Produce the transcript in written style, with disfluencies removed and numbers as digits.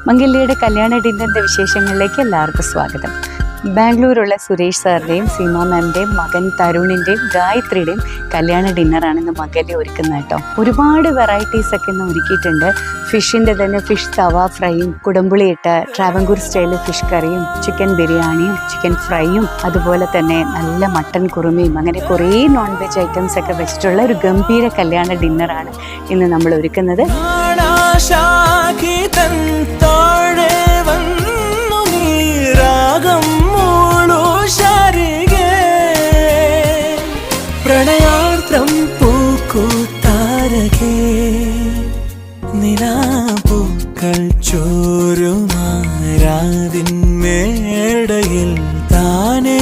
മംഗല്യയുടെ കല്യാണ ഡിന്നറിൻ്റെ വിശേഷങ്ങളിലേക്ക് എല്ലാവർക്കും സ്വാഗതം. ബാംഗ്ലൂരുള്ള സുരേഷ് സാറിൻ്റെയും സീമ മാമിൻ്റെയും മകൻ തരുണിൻ്റെയും ഗായത്രിയുടെയും കല്യാണ ഡിന്നറാണ് ഇന്ന് മംഗല്യ ഒരുക്കുന്നത് കേട്ടോ. ഒരുപാട് വെറൈറ്റീസ് ഒക്കെ ഇന്ന് ഒരുക്കിയിട്ടുണ്ട്. ഫിഷിൻ്റെ തന്നെ ഫിഷ് തവ ഫ്രൈയും കുടംപുളിയിട്ട ട്രാവൻകൂർ സ്റ്റൈല് ഫിഷ് കറിയും ചിക്കൻ ബിരിയാണിയും ചിക്കൻ ഫ്രൈയും അതുപോലെ തന്നെ നല്ല മട്ടൻ കുറുമയും അങ്ങനെ കുറേ നോൺ വെജ് ഐറ്റംസ് ഒക്കെ വെച്ചിട്ടുള്ള ഒരു ഗംഭീര കല്യാണ ഡിന്നറാണ് ഇന്ന് നമ്മൾ ഒരുക്കുന്നത്. പ്രണയാർദ്രം പൂക്കൂത്താരകേ നിലാപ്പൂക്കൾ ചോരുമാരാതിന്മേടയിൽ താനെ